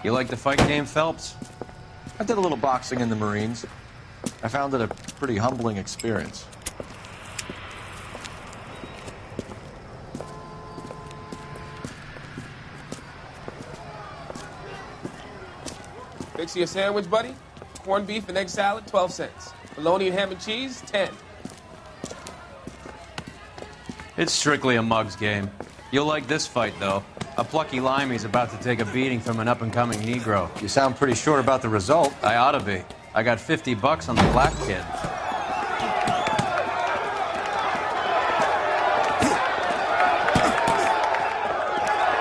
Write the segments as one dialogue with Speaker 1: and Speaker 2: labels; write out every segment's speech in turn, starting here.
Speaker 1: You like the fight game, Phelps?
Speaker 2: I did a little boxing in the Marines. I found it a pretty humbling experience.
Speaker 3: Fix you a sandwich, buddy? Corned beef and egg salad, 12 cents. Bologna and ham and cheese, 10.
Speaker 1: It's strictly a mug's game. You'll like this fight, though. A plucky limey's about to take a beating from an up-and-coming Negro.
Speaker 2: You sound pretty sure about the result.
Speaker 1: I ought to be. I got $50 on the black kid.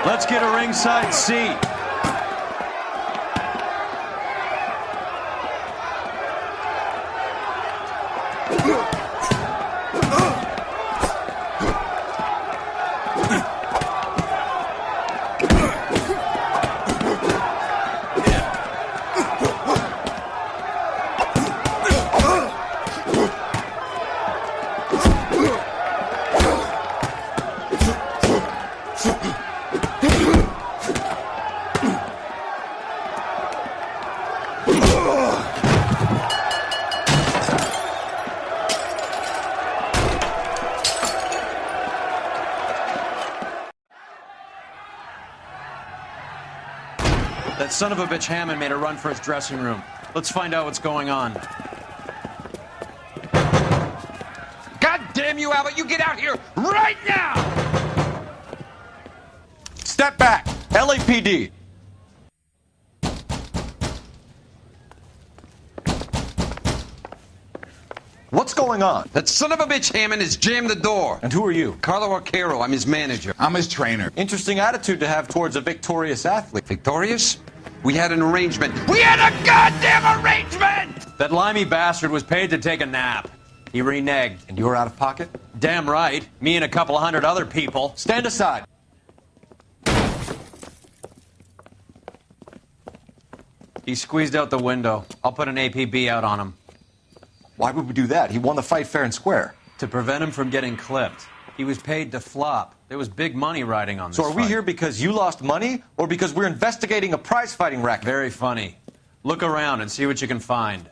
Speaker 1: Let's get a ringside seat. That son of a bitch Hammond made a run for his dressing room. Let's find out what's going on.
Speaker 4: God damn you, Albert! You get out here right now!
Speaker 2: Step back! LAPD! What's going on?
Speaker 4: That son of a bitch Hammond has jammed the door.
Speaker 2: And who are you?
Speaker 4: Carlo Arcaro, I'm his manager.
Speaker 5: I'm his trainer.
Speaker 2: Interesting attitude to have towards a victorious athlete.
Speaker 4: Victorious? We had an arrangement. We had a goddamn arrangement!
Speaker 1: That limey bastard was paid to take a nap. He reneged.
Speaker 2: And you were out of pocket?
Speaker 1: Damn right. Me and a couple hundred other people.
Speaker 2: Stand aside.
Speaker 1: He squeezed out the window. I'll put an APB out on him.
Speaker 2: Why would we do that? He won the fight fair and square.
Speaker 1: To prevent him from getting clipped. He was paid to flop. There was big money riding on this
Speaker 2: So are we
Speaker 1: fight.
Speaker 2: here because you lost money or because we're investigating a prize-fighting racket?
Speaker 1: Very funny. Look around and see what you can find.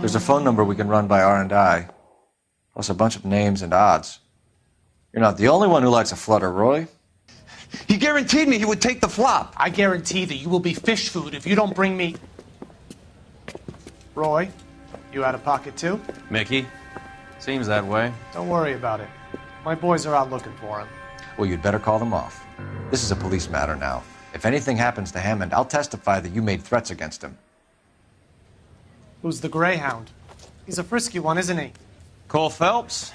Speaker 2: There's a phone number we can run by R&I, plus a bunch of names and odds. You're not the only one who likes a flutter, Roy.
Speaker 4: He guaranteed me he would take the flop.
Speaker 6: I guarantee that you will be fish food if you don't bring me... Roy, you out of pocket too?
Speaker 1: Mickey? Seems that way.
Speaker 6: Don't worry about it. My boys are out looking for him.
Speaker 2: Well, you'd better call them off. This is a police matter now. If anything happens to Hammond, I'll testify that you made threats against him.
Speaker 6: Who's the Greyhound? He's a frisky one, isn't he?
Speaker 1: Cole Phelps?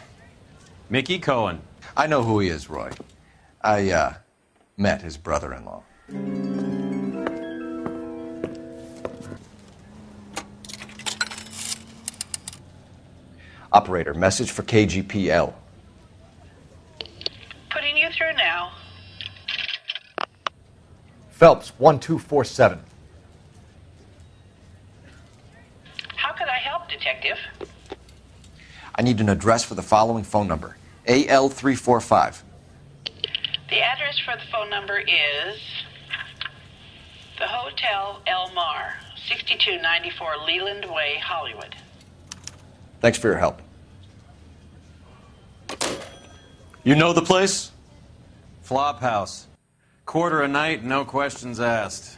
Speaker 1: Mickey Cohen.
Speaker 2: I know who he is, Roy. I, met his brother-in-law. Operator, message for KGPL.
Speaker 7: Putting you through now.
Speaker 2: Phelps, 1247.
Speaker 7: How could I help, Detective?
Speaker 2: I need an address for the following phone number. AL345.
Speaker 7: The address for the phone number is the Hotel El Mar, 6294 Leland Way, Hollywood.
Speaker 2: Thanks for your help. You know the place?
Speaker 1: Flop house. Quarter a night, no questions asked.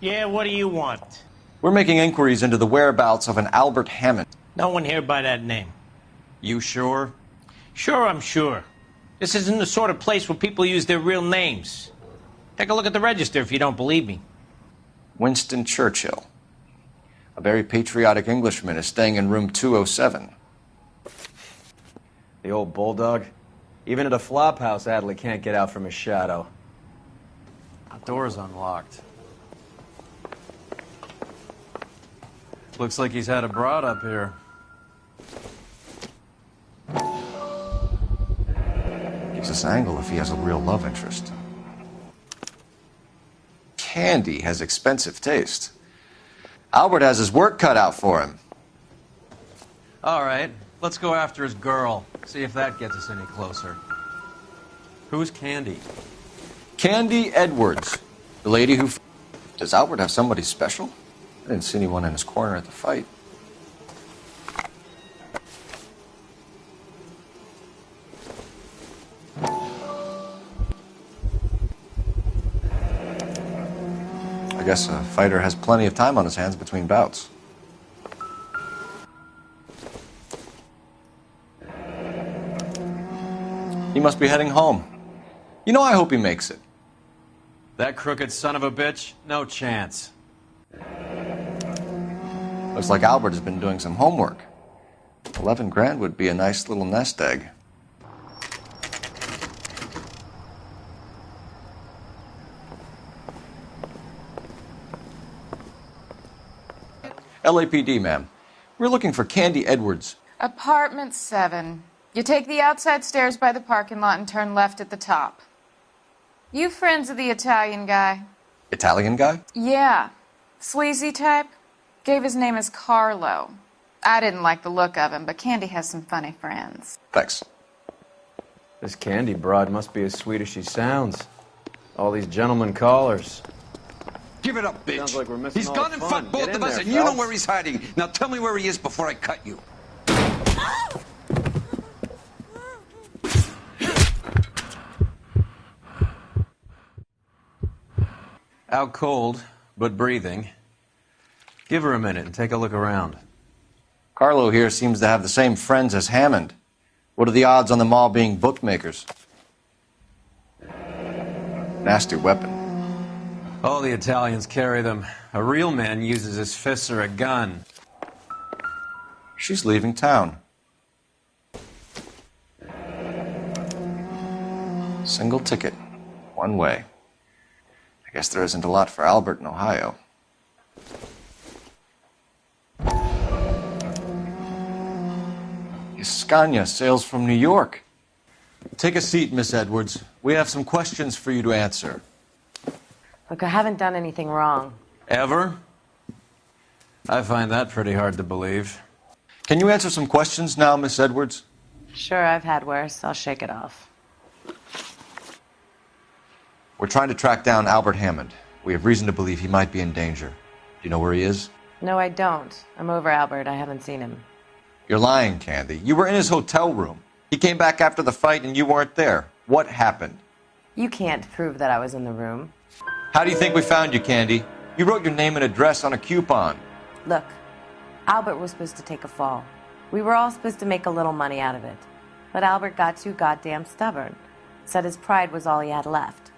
Speaker 8: Yeah, what do you want?
Speaker 2: We're making inquiries into the whereabouts of an Albert Hammond.
Speaker 8: No one here by that name.
Speaker 1: You sure?
Speaker 8: Sure, I'm sure. This isn't the sort of place where people use their real names. Take a look at the register if you don't believe me.
Speaker 2: Winston Churchill. A very patriotic Englishman is staying in room 207.
Speaker 1: The old bulldog. Even at a flop house, Adley can't get out from his shadow. The door's unlocked. Looks like he's had a broad up here.
Speaker 2: Gives us an angle if he has a real love interest. Candy has expensive taste. Albert has his work cut out for him.
Speaker 1: All right, let's go after his girl. See if that gets us any closer. Who's Candy?
Speaker 2: Candy Edwards, the lady who... Does Albert have somebody special? I didn't see anyone in his corner at the fight. I guess a fighter has plenty of time on his hands between bouts. He must be heading home. You know, I hope he makes it.
Speaker 1: That crooked son of a bitch? No chance.
Speaker 2: Looks like Albert has been doing some homework. 11 grand would be a nice little nest egg. LAPD, ma'am. We're looking for Candy Edwards.
Speaker 5: Apartment 7. You take the outside stairs by the parking lot and turn left at the top. You friends of the Italian guy?
Speaker 2: Italian guy?
Speaker 5: Yeah. Sleazy type? Gave his name as Carlo. I didn't like the look of him, but Candy has some funny friends.
Speaker 2: Thanks.
Speaker 1: This Candy broad must be as sweet as she sounds. All these gentlemen callers.
Speaker 4: Give it up, bitch.
Speaker 1: Sounds like we're missing
Speaker 4: He's
Speaker 1: all
Speaker 4: gone
Speaker 1: the
Speaker 4: and
Speaker 1: fun.
Speaker 4: fought both
Speaker 1: Get in
Speaker 4: of us,
Speaker 1: there,
Speaker 4: and you know
Speaker 1: Phelps.
Speaker 4: where he's hiding. Now tell me where he is before I cut you.
Speaker 1: Out cold, but breathing. Give her a minute and take a look around.
Speaker 2: Carlo here seems to have the same friends as Hammond. What are the odds on them all being bookmakers? Nasty weapon.
Speaker 1: All the Italians carry them. A real man uses his fists or a gun.
Speaker 2: She's leaving town. Single ticket. One way. I guess there isn't a lot for Albert in Ohio. Scania sails from New York. Take a seat, Miss Edwards. We have some questions for you to answer.
Speaker 9: Look, I haven't done anything wrong.
Speaker 1: Ever? I find that pretty hard to believe.
Speaker 2: Can you answer some questions now, Miss Edwards?
Speaker 9: Sure, I've had worse. I'll shake it off.
Speaker 2: We're trying to track down Albert Hammond. We have reason to believe he might be in danger. Do you know where he is?
Speaker 9: No, I don't. I'm over Albert. I haven't seen him.
Speaker 2: You're lying, Candy. You were in his hotel room. He came back after the fight and you weren't there. What happened?
Speaker 9: You can't prove that I was in the room.
Speaker 2: How do you think we found you, Candy? You wrote your name and address on a coupon.
Speaker 9: Look, Albert was supposed to take a fall. We were all supposed to make a little money out of it. But Albert got too goddamn stubborn. Said his pride was all he had left.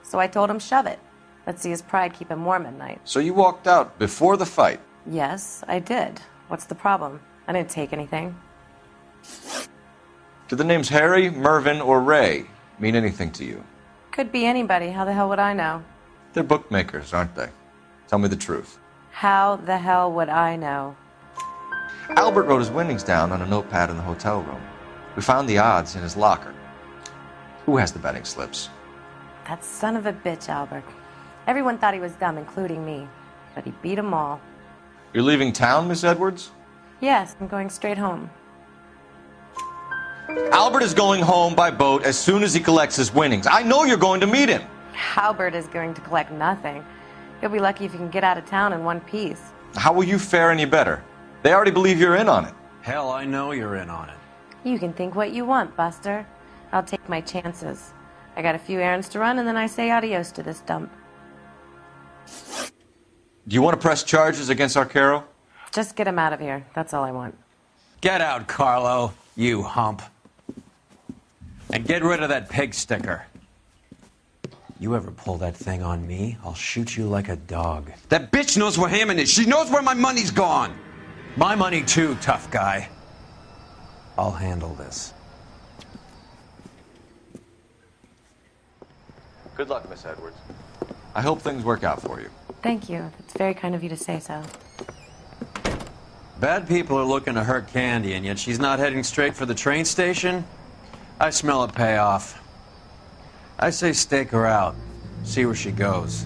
Speaker 9: So I told him, shove it. Let's see his pride keep him warm at night.
Speaker 2: So you walked out before the fight?
Speaker 9: Yes, I did. What's the problem? I didn't take anything.
Speaker 2: Do the names Harry, Mervyn, or Ray mean anything to you?
Speaker 9: Could be anybody. How the hell would I know?
Speaker 2: They're bookmakers, aren't they? Tell me the truth.
Speaker 9: How the hell would I know?
Speaker 2: Albert wrote his winnings down on a notepad in the hotel room. We found the odds in his locker. Who has the betting slips?
Speaker 9: That son of a bitch, Albert. Everyone thought he was dumb, including me. But he beat 'em all.
Speaker 2: You're leaving town, Miss Edwards?
Speaker 9: Yes, I'm going straight home.
Speaker 2: Albert is going home by boat as soon as he collects his winnings. I know you're going to meet him.
Speaker 9: Albert is going to collect nothing. He'll be lucky if he can get out of town in one piece.
Speaker 2: How will you fare any better? They already believe you're in on it.
Speaker 1: Hell, I know you're in on it.
Speaker 9: You can think what you want, Buster. I'll take my chances. I got a few errands to run, and then I say adios to this dump.
Speaker 2: Do you want to press charges against Arcaro?
Speaker 9: Just get him out of here. That's all I want.
Speaker 1: Get out, Carlo, you hump. And get rid of that pig sticker. You ever pull that thing on me, I'll shoot you like a dog.
Speaker 4: That bitch knows where Hammond is. She knows where my money's gone.
Speaker 1: My money too, tough guy. I'll handle this.
Speaker 2: Good luck, Miss Edwards. I hope things work out for you.
Speaker 9: Thank you. It's very kind of you to say so.
Speaker 1: Bad people are looking to hurt Candy, and yet she's not heading straight for the train station? I smell a payoff. I say stake her out. See where she goes.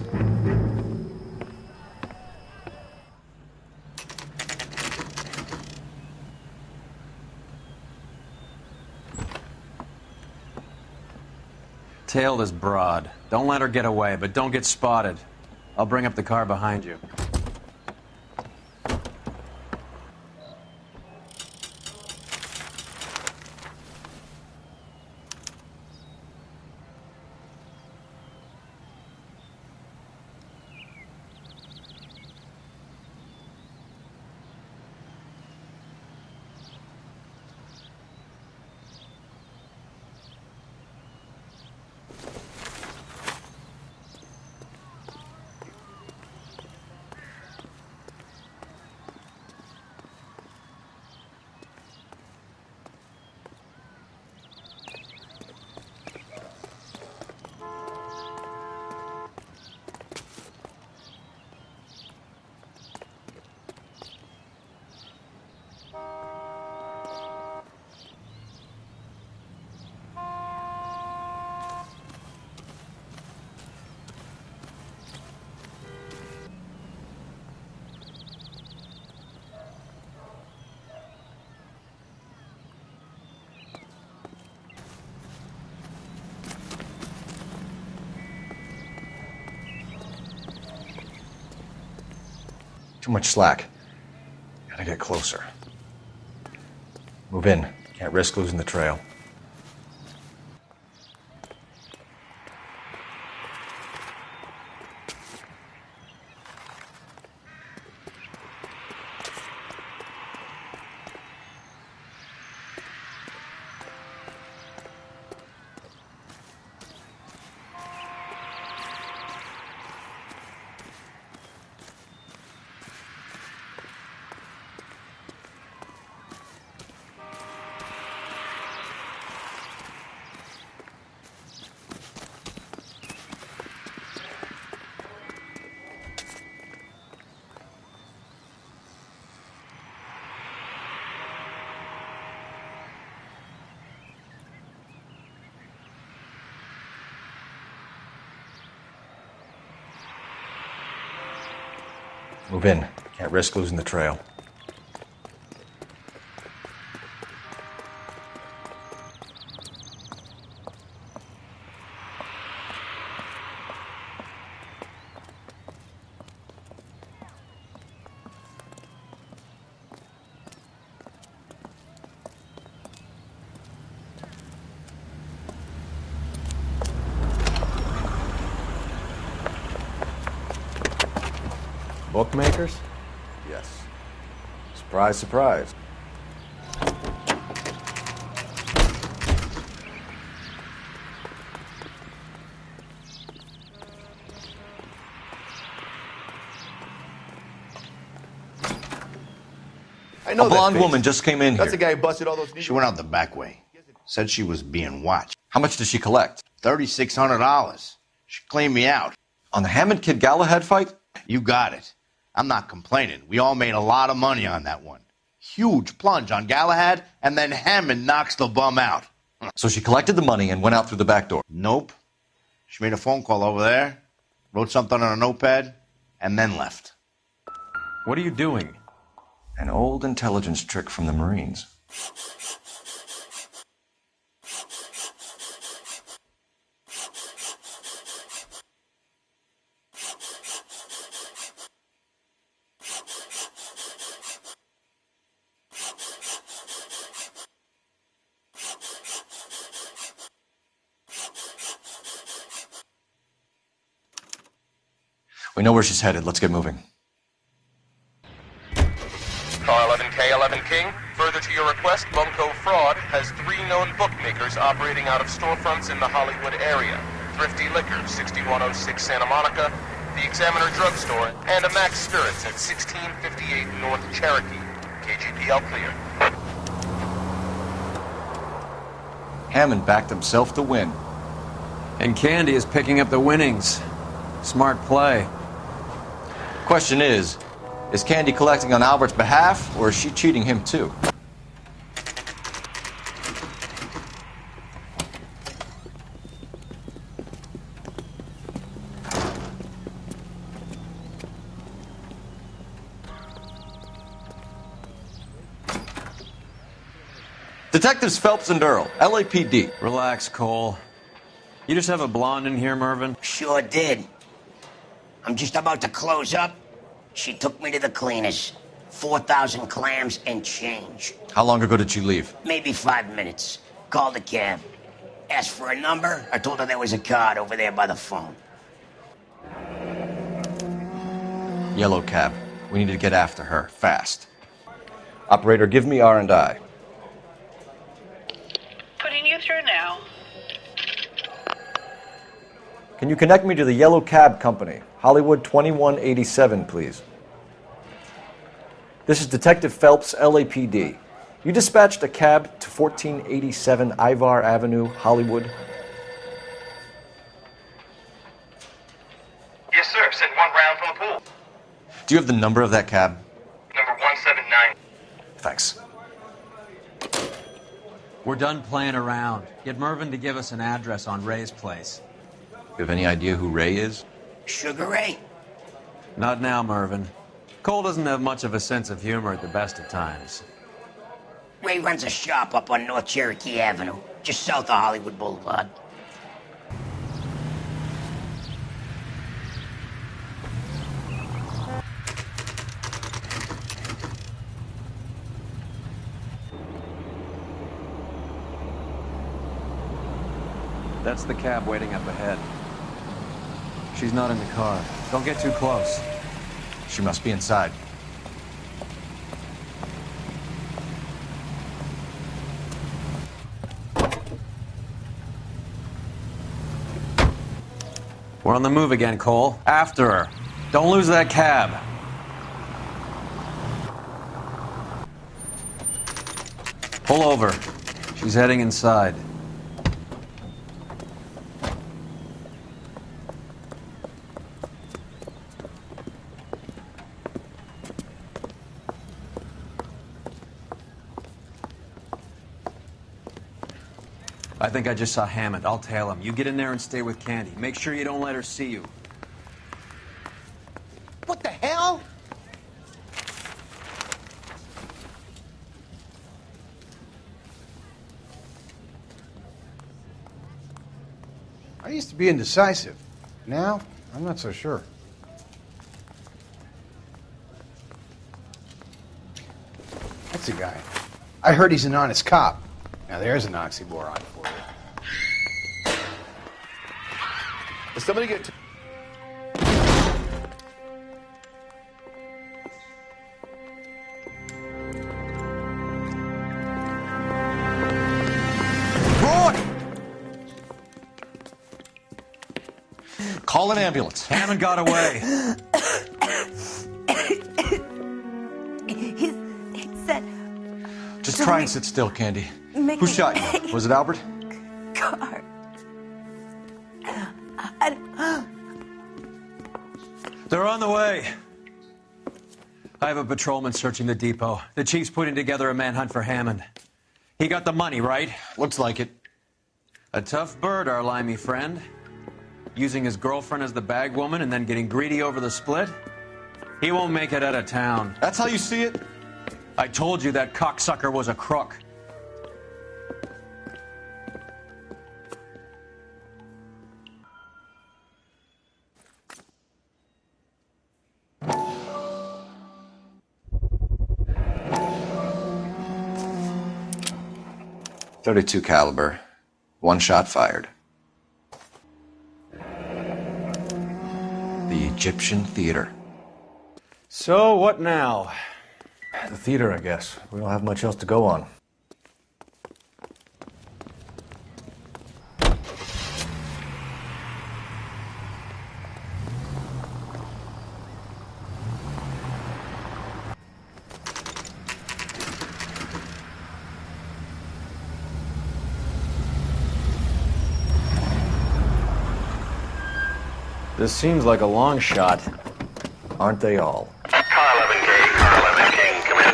Speaker 1: Tail this broad. Don't let her get away, but don't get spotted. I'll bring up the car behind you.
Speaker 2: Too much slack. Gotta get closer. Move in. Can't risk losing the trail. Move in. Can't risk losing the trail.
Speaker 1: Bookmakers?
Speaker 2: Yes. Surprise, surprise.
Speaker 10: I know
Speaker 2: A blonde woman just came in
Speaker 10: That's
Speaker 2: here.
Speaker 10: the guy who busted all those.
Speaker 11: She went out the back way. Said she was being watched.
Speaker 2: How much did she collect?
Speaker 11: $3,600. She cleaned me out.
Speaker 2: On the Hammond Kid Galahad fight?
Speaker 11: You got it. I'm not complaining. We all made a lot of money on that one. Huge plunge on Galahad, and then Hammond knocks the bum out.
Speaker 2: So she collected the money and went out through the back door?
Speaker 11: Nope. She made a phone call over there, wrote something on a notepad, and then left.
Speaker 1: What are you doing?
Speaker 2: An old intelligence trick from the Marines. We know where she's headed. Let's get moving.
Speaker 12: Car 11K, 11 King. Further to your request, Bunko Fraud has 3 known bookmakers operating out of storefronts in the Hollywood area. Thrifty Liquor, 6106 Santa Monica, the Examiner Drugstore, and a Max Spirits at 1658 North Cherokee. KGPL clear.
Speaker 2: Hammond backed himself to win.
Speaker 1: And Candy is picking up the winnings. Smart play.
Speaker 2: Question is Candy collecting on Albert's behalf, or is she cheating him too? Detectives Phelps and Earle, LAPD.
Speaker 1: Relax, Cole. You just have a blonde in here, Mervyn?
Speaker 10: Sure did. I'm just about to close up. She took me to the cleaners. 4,000 clams and change.
Speaker 2: How long ago did she leave?
Speaker 10: Maybe 5 minutes. Called a cab. Asked for a number. I told her there was a card over there by the phone.
Speaker 2: Yellow cab. We need to get after her, fast. Operator, give me R&I.
Speaker 7: Putting you through now.
Speaker 2: Can you connect me to the Yellow Cab Company? Hollywood 2187, please. This is Detective Phelps, LAPD. You dispatched a cab to 1487 Ivar Avenue, Hollywood.
Speaker 13: Yes, sir. Sent one round from the pool.
Speaker 2: Do you have the number of that cab?
Speaker 13: Number 179.
Speaker 2: Thanks.
Speaker 1: We're done playing around. Get Mervyn to give us an address on Ray's place.
Speaker 2: You have any idea who Ray is?
Speaker 10: Sugar Ray?
Speaker 1: Not now, Mervyn. Cole doesn't have much of a sense of humor at the best of times.
Speaker 10: Ray runs a shop up on North Cherokee Avenue, just south of Hollywood Boulevard.
Speaker 1: That's the cab waiting up ahead. She's not in the car. Don't get too close.
Speaker 2: She must be inside.
Speaker 1: We're on the move again, Cole. After her. Don't lose that cab. Pull over. She's heading inside. I think I just saw Hammond. I'll tail him. You get in there and stay with Candy. Make sure you don't let her see you.
Speaker 11: What the hell?
Speaker 14: I used to be indecisive. Now, I'm not so sure. That's the guy. I heard he's an honest cop. Now there's an oxymoron for you.
Speaker 13: Did somebody get...
Speaker 2: Roy! Call an ambulance.
Speaker 1: Hammond got away.
Speaker 9: He said...
Speaker 2: Just try and sit still, Candy. Who shot you? Was it Albert?
Speaker 9: Car.
Speaker 1: They're on the way. I have a patrolman searching the depot. The chief's putting together a manhunt for Hammond. He got the money, right?
Speaker 2: Looks like it.
Speaker 1: A tough bird, our limey friend. Using his girlfriend as the bag woman and then getting greedy over the split. He won't make it out of town.
Speaker 2: That's how you see it?
Speaker 1: I told you that cocksucker was a crook.
Speaker 2: .32 caliber. One shot fired. The Egyptian Theater.
Speaker 1: So, what now?
Speaker 2: The theater, I guess. We don't have much else to go on.
Speaker 1: This seems like a long shot.
Speaker 2: Aren't they all?
Speaker 13: Car 11K, Car 11 King, come in.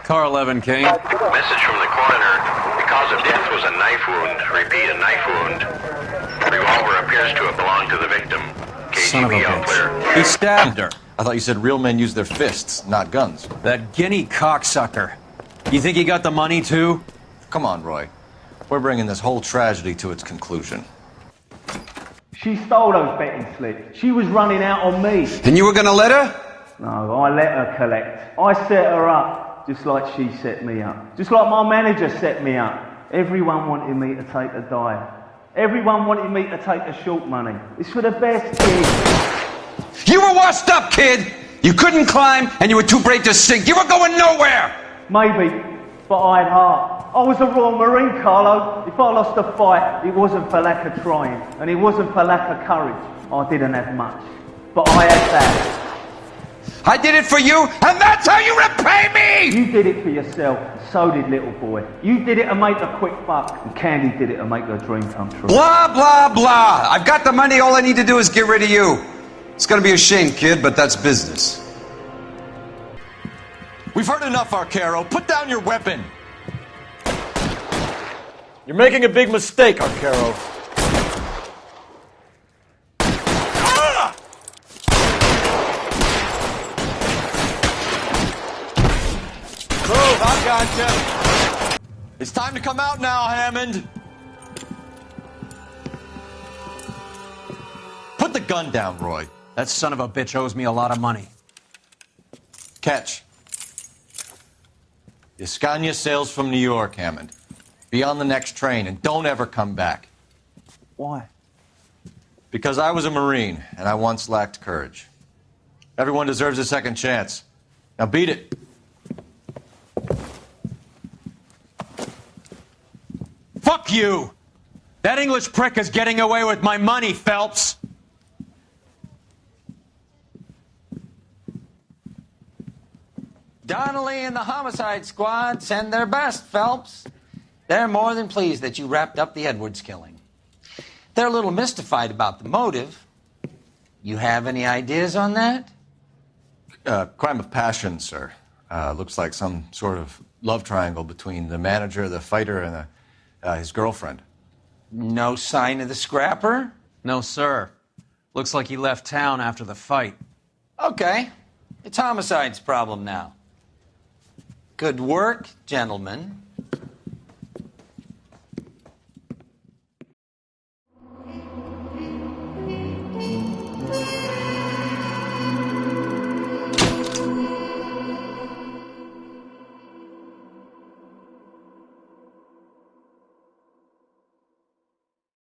Speaker 1: Car 11 King.
Speaker 13: Message from the coroner. The cause of death was a knife wound. Repeat, a knife wound. Revolver appears to have belonged to the victim.
Speaker 1: Son of a
Speaker 13: KGB all clear.
Speaker 1: bitch. He stabbed her.
Speaker 2: I thought you said real men use their fists, not guns.
Speaker 1: That guinea cocksucker. You think he got the money, too?
Speaker 2: Come on, Roy. We're bringing this whole tragedy to its conclusion.
Speaker 15: She stole those betting slips. She was running out on me.
Speaker 1: And you were going to let her?
Speaker 15: No, I let her collect. I set her up, just like she set me up. Just like my manager set me up. Everyone wanted me to take a dive. Everyone wanted me to take the short money. It's for the best kid.
Speaker 1: You were washed up, kid! You couldn't climb, and you were too brave to sink. You were going nowhere!
Speaker 15: Maybe, but I had heart. I was a Royal Marine, Carlo. If I lost a fight, it wasn't for lack of trying, and it wasn't for lack of courage. I didn't have much, but I had that.
Speaker 1: I did it for you, and that's how you repay me!
Speaker 15: You did it for yourself, so did little boy. You did it to make a quick buck, and Candy did it to make her dream come true.
Speaker 1: Blah, blah, blah. I've got the money. All I need to do is get rid of you. It's gonna be a shame, kid, but that's business.
Speaker 2: We've heard enough, Arcaro. Put down your weapon.
Speaker 16: You're making a big mistake, Arcaro.
Speaker 2: Move, I've got you. It's time to come out now, Hammond. Put the gun down, Roy.
Speaker 1: That son of a bitch owes me a lot of money.
Speaker 2: Catch. Escania sails from New York, Hammond. Be on the next train and don't ever come back.
Speaker 15: Why?
Speaker 2: Because I was a Marine and I once lacked courage. Everyone deserves a second chance. Now beat it.
Speaker 1: Fuck you! That English prick is getting away with my money, Phelps!
Speaker 8: Donnelly and the homicide squad send their best, Phelps. They're more than pleased that you wrapped up the Edwards killing. They're a little mystified about the motive. You have any ideas on that?
Speaker 2: Crime of passion, sir. Looks like some sort of love triangle between the manager, the fighter, and his girlfriend.
Speaker 8: No sign of the scrapper?
Speaker 1: No, sir. Looks like he left town after the fight.
Speaker 8: Okay. It's homicide's problem now. Good work, gentlemen.